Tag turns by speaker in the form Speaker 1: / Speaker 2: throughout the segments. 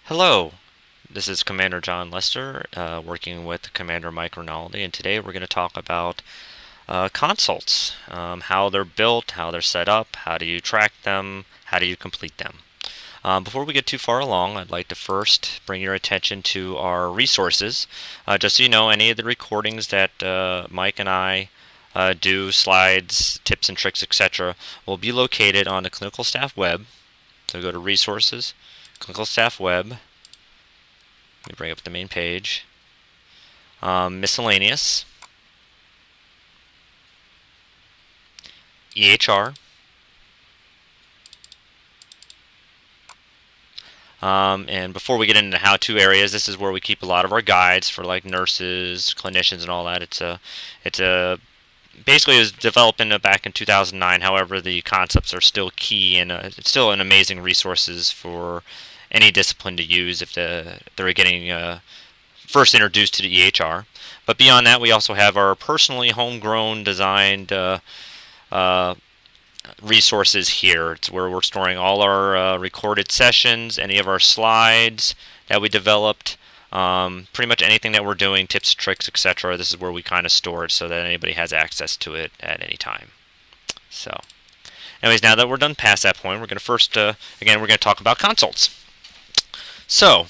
Speaker 1: Hello, this is Commander John Lester, working with Commander Mike Rinaldi, and today we're going to talk about consults, how they're built, how they're set up, how do you track them, how do you complete them. Before we get too far along, I'd like to first bring your attention to our resources. Just so you know, any of the recordings that Mike and I do, slides, tips and tricks, etc., will be located on the Clinical Staff web. So go to Resources, Clinical Staff web. Let me bring up the main page. Miscellaneous, EHR, and before we get into how-to areas, this is where we keep a lot of our guides for like nurses, clinicians, and all that. It's a basically it was developed back in 2009. However, the concepts are still key and it's still an amazing resources for any discipline to use if they're getting first introduced to the EHR. But beyond that, we also have our personally homegrown designed uh, resources here. It's where we're storing all our recorded sessions, any of our slides that we developed, pretty much anything that we're doing, tips, tricks, etc. This is where we kind of store it so that anybody has access to it at any time. So, anyways, now that we're done past that point, we're going to first, again, we're going to talk about consults. So,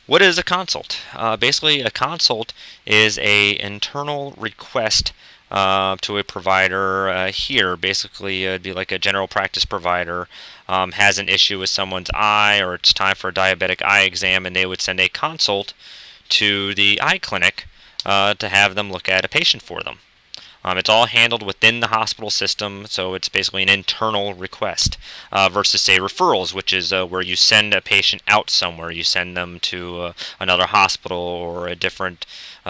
Speaker 1: what is a consult? Basically, a consult is a internal request to a provider here. Basically, it'd be like a general practice provider has an issue with someone's eye, or it's time for a diabetic eye exam, and they would send a consult to the eye clinic to have them look at a patient for them. It's all handled within the hospital system, so it's basically an internal request versus, say, referrals, which is where you send a patient out somewhere. You send them to another hospital or a different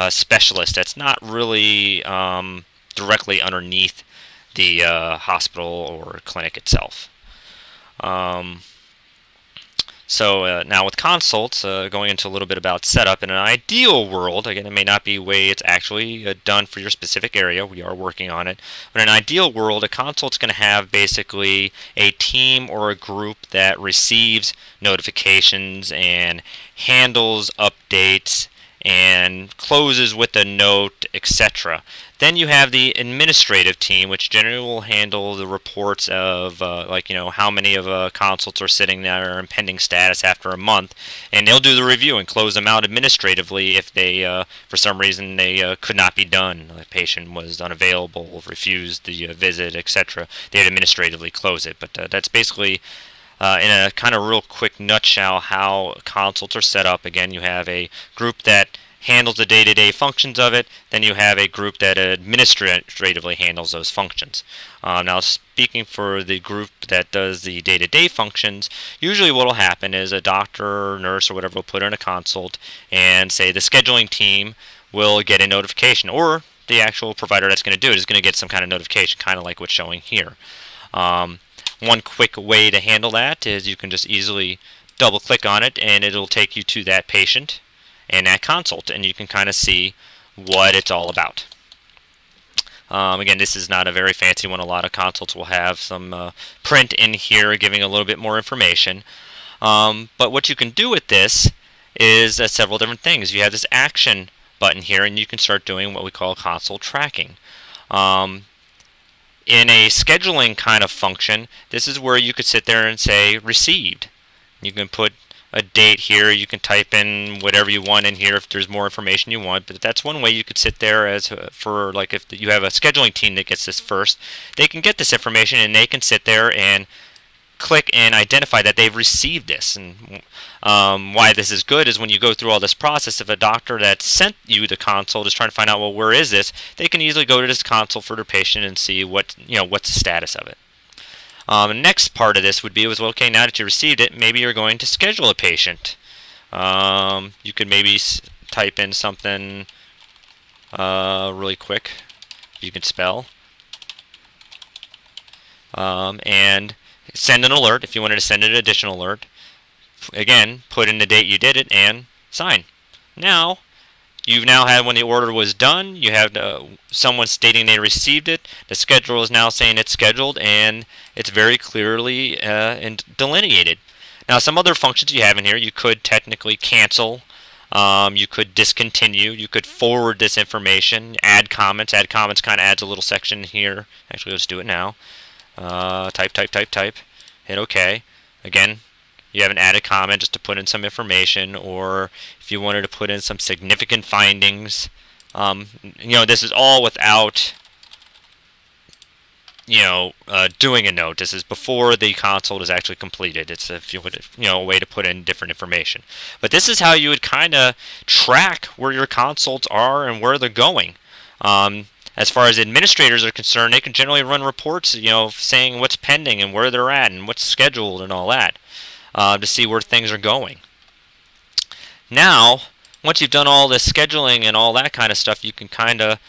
Speaker 1: specialist that's not really directly underneath the hospital or clinic itself. Um, so now with consults, going into a little bit about setup, in an ideal world, again, it may not be the way it's actually done for your specific area. We are working on it. But in an ideal world, a consult's going to have basically a team or a group that receives notifications and handles updates and closes with a note, etc. Then you have the administrative team, which generally will handle the reports of, how many of consults are sitting there in pending status after a month, and they'll do the review and close them out administratively if they, for some reason, they could not be done. The patient was unavailable, refused the visit, etc. They'd administratively close it, but that's basically in a kind of real quick nutshell how consults are set up. Again, you have a group that handles the day-to-day functions of it, then you have a group that administratively handles those functions. Now, speaking for the group that does the day-to-day functions, usually what will happen is a doctor or nurse or whatever will put in a consult, and say the scheduling team will get a notification, or the actual provider that's going to do it is going to get some kind of notification, kind of like what's showing here. One quick way to handle that is you can just easily double click on it and it'll take you to that patient and that consult, and you can kind of see what it's all about. Again, this is not a very fancy one. A lot of consults will have some print in here giving a little bit more information. But what you can do with this is several different things. You have this action button here, and you can start doing what we call consult tracking. In a scheduling kind of function, this is where you could sit there and say received. You can put a date here. You can type in whatever you want in here if there's more information you want. But that's one way you could sit there as for, like, if you have a scheduling team that gets this first, they can get this information and they can sit there and click and identify that they've received this. And why this is good is when you go through all this process, if a doctor that sent you the consult is trying to find out, well, where is this, they can easily go to this consult for their patient and see what's the status of it. The next part of this would be, well, okay, now that you received it, maybe you're going to schedule a patient. You could maybe type in something really quick. You can spell. And send an alert if you wanted to send an additional alert. Again, put in the date you did it and sign. Now, you've now had, when the order was done, you have someone stating they received it. The scheduler is now saying it's scheduled, and it's very clearly and delineated. Now, some other functions you have in here, you could technically cancel, you could discontinue, you could forward this information, add comments. Add comments kind of adds a little section here. Actually, let's do it now. Type, hit OK. Again, you have an added comment just to put in some information, or if you wanted to put in some significant findings. This is all without doing a note. This is before the consult is actually completed. It's a way to put in different information. But this is how you would kind of track where your consults are and where they're going. As far as administrators are concerned, they can generally run reports, saying what's pending and where they're at and what's scheduled and all that, to see where things are going. Now, once you've done all this scheduling and all that kind of stuff, you can kind of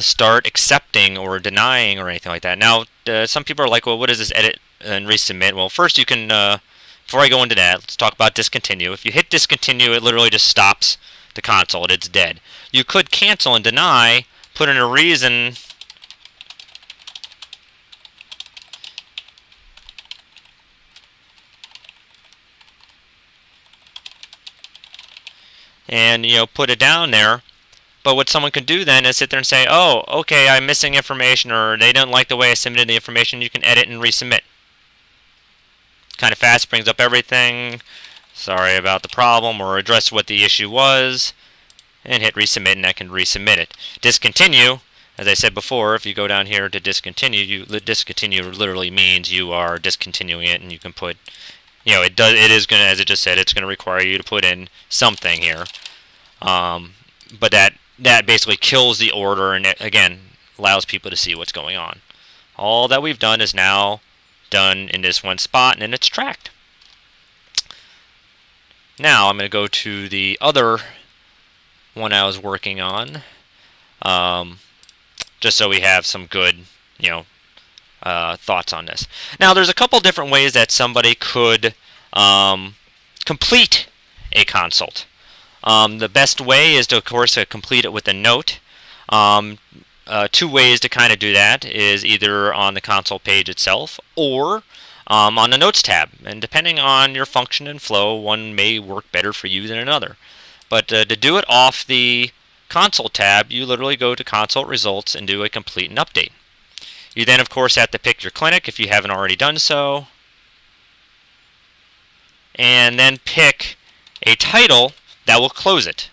Speaker 1: start accepting or denying or anything like that. Now, some people are like, well, what is this edit and resubmit? Well, first you can, before I go into that, let's talk about discontinue. If you hit discontinue, it literally just stops the consult. It's dead. You could cancel and deny, put in a reason, and put it down there. But what someone can do then is sit there and say, oh, okay, I'm missing information, or they don't like the way I submitted the information. You can edit and resubmit. Kind of fast, brings up everything. Sorry about the problem, or address what the issue was, and hit resubmit, and that can resubmit it. Discontinue, as I said before, if you go down here to discontinue, discontinue literally means you are discontinuing it, and you can put, it is going to, as it just said, it's going to require you to put in something here. But that basically kills the order, and it, again, allows people to see what's going on. All that we've done is now done in this one spot, and then it's tracked. Now I'm going to go to the other one I was working on, just so we have some good, thoughts on this. Now, there's a couple different ways that somebody could complete a consult. The best way is to, of course, complete it with a note. Two ways to kind of do that is either on the consult page itself or on the Notes tab. And depending on your function and flow, one may work better for you than another. But to do it off the Consult tab, you literally go to Consult Results and do a complete and update. You then, of course, have to pick your clinic if you haven't already done so. And then pick a title that will close it.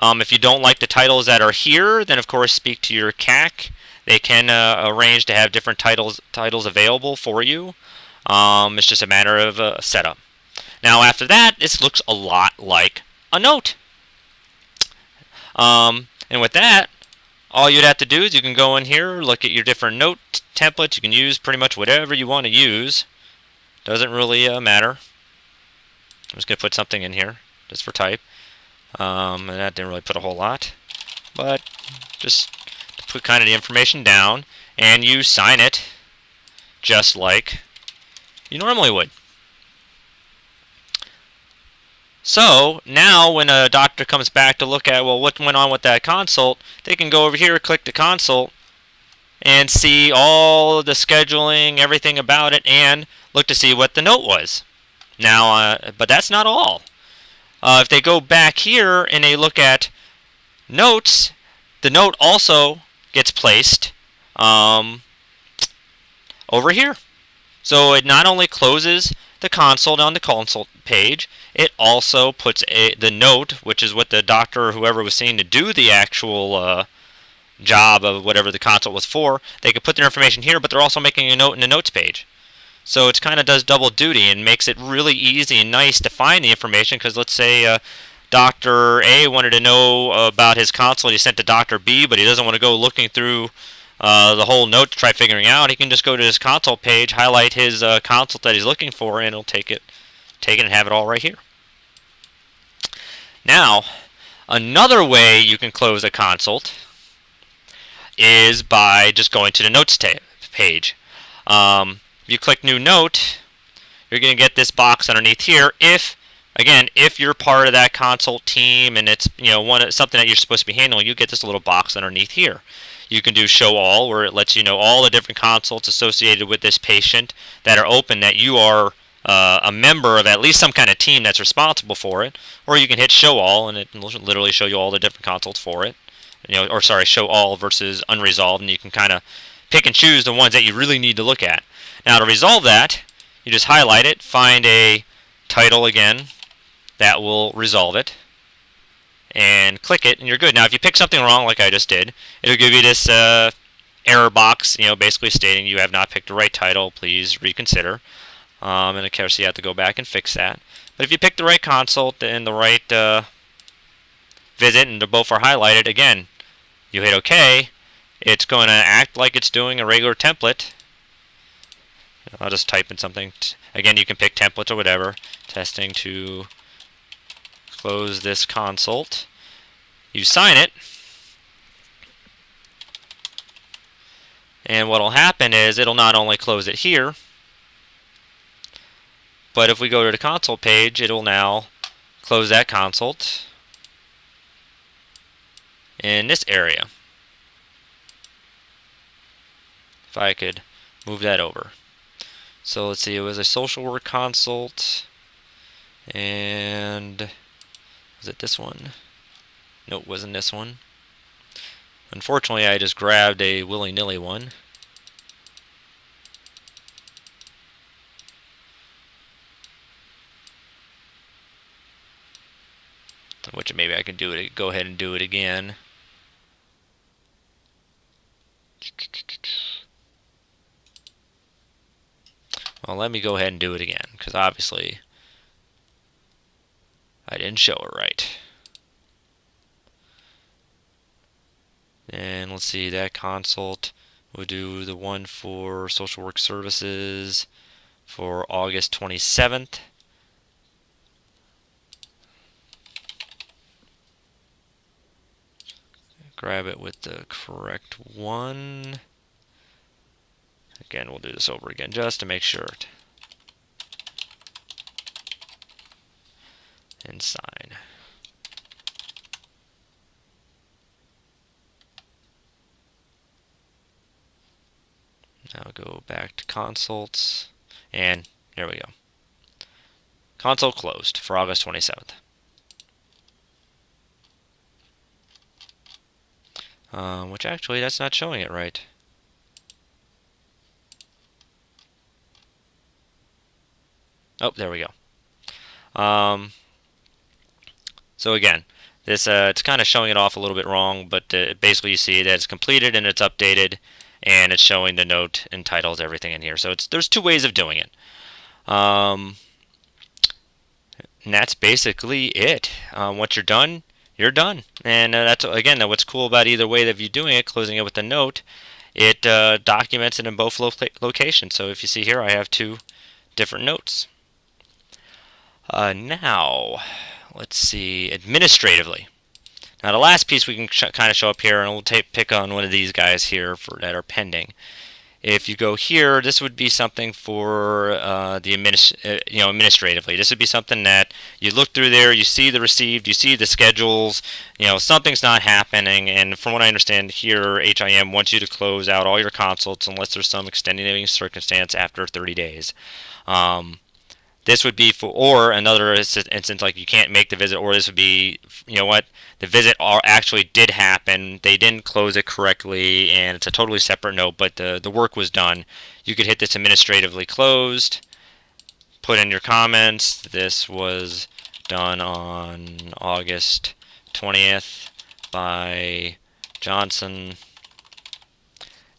Speaker 1: If you don't like the titles that are here, then of course speak to your CAC. They can arrange to have different titles available for you. It's just a matter of setup. Now after that, this looks a lot like a note. And with that, all you'd have to do is you can go in here, look at your different note templates. You can use pretty much whatever you want to use. Doesn't really matter. I'm just going to put something in here just for type. And that didn't really put a whole lot, but just to put kind of the information down, and you sign it just like you normally would. So now when a doctor comes back to look at, well, what went on with that consult, they can go over here, click the consult, and see all the scheduling, everything about it, and look to see what the note was. Now, but that's not all. If they go back here and they look at notes, the note also gets placed over here. So it not only closes the consult on the consult page, it also puts the note, which is what the doctor or whoever was seen to do the actual job of whatever the consult was for. They could put their information here, but they're also making a note in the notes page. So it kind of does double duty and makes it really easy and nice to find the information, because let's say Dr. A wanted to know about his consult he sent to Dr. B, but he doesn't want to go looking through the whole note to try figuring out. He can just go to his consult page, highlight his consult that he's looking for, and it'll take it and have it all right here. Now, another way you can close a consult is by just going to the notes page. You click new note, you're going to get this box underneath here. If you're part of that consult team and it's something that you're supposed to be handling, you get this little box underneath here. You can do show all, where it lets you know all the different consults associated with this patient that are open that you are a member of at least some kind of team that's responsible for it, or you can hit show all, and it will literally show you all the different consoles for it. Or sorry, show all versus unresolved, and you can kind of pick and choose the ones that you really need to look at. Now to resolve that, you just highlight it, find a title again that will resolve it, and click it, and you're good. Now if you pick something wrong like I just did, it'll give you this error box, basically stating you have not picked the right title, please reconsider. And of course you have to go back and fix that. But if you pick the right console and the right visit, and both are highlighted, again, you hit OK, it's going to act like it's doing a regular template. I'll just type in something. Again, you can pick templates or whatever. Testing to close this consult. You sign it. And what will happen is it'll not only close it here, but if we go to the consult page, it'll now close that consult in this area. If I could move that over. So let's see, it was a social work consult, and was it this one? Nope, wasn't this one. Unfortunately, I just grabbed a willy-nilly one. Which maybe I can go ahead and do it again. Well, let me go ahead and do it again, because obviously I didn't show it right. And let's see, that consult, we'll do the one for social work services for August 27th. Grab it with the correct one. Again, we'll do this over again just to make sure. And sign. Now go back to consults, and here we go. Consult closed for August 27th. Which actually, that's not showing it right. Oh, there we go. So again, this it's kind of showing it off a little bit wrong, but basically you see that it's completed and it's updated, and it's showing the note and titles, everything in here. So there's two ways of doing it. And that's basically it. Once you're done, you're done. And that's, again, what's cool about either way that you're doing it, closing it with a note, it documents it in both locations. So if you see here, I have two different notes. Now, let's see, administratively. Now the last piece we can kind of show up here, and we'll pick on one of these guys here that are pending. If you go here, this would be something for the administratively. This would be something that you look through there, you see the received, you see the schedules, something's not happening, and from what I understand here, HIM wants you to close out all your consults unless there's some extenuating circumstance after 30 days. This would be for, or another instance, like you can't make the visit, or this would be, the visit actually did happen, they didn't close it correctly, and it's a totally separate note, but the work was done. You could hit this administratively closed, put in your comments, this was done on August 20th by Johnson,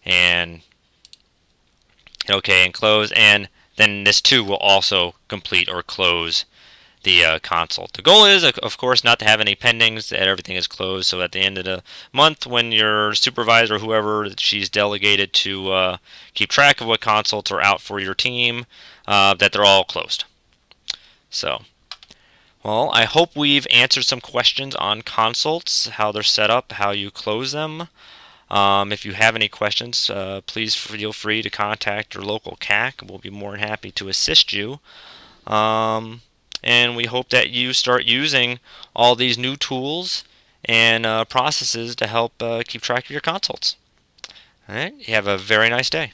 Speaker 1: and hit OK and close, and then this too will also complete or close the consult. The goal is, of course, not to have any pendings, that everything is closed, so at the end of the month when your supervisor or whoever she's delegated to keep track of what consults are out for your team, that they're all closed. So, well, I hope we've answered some questions on consults, how they're set up, how you close them. If you have any questions, please feel free to contact your local CAC. We'll be more than happy to assist you. And we hope that you start using all these new tools and processes to help keep track of your consults. All right, you have a very nice day.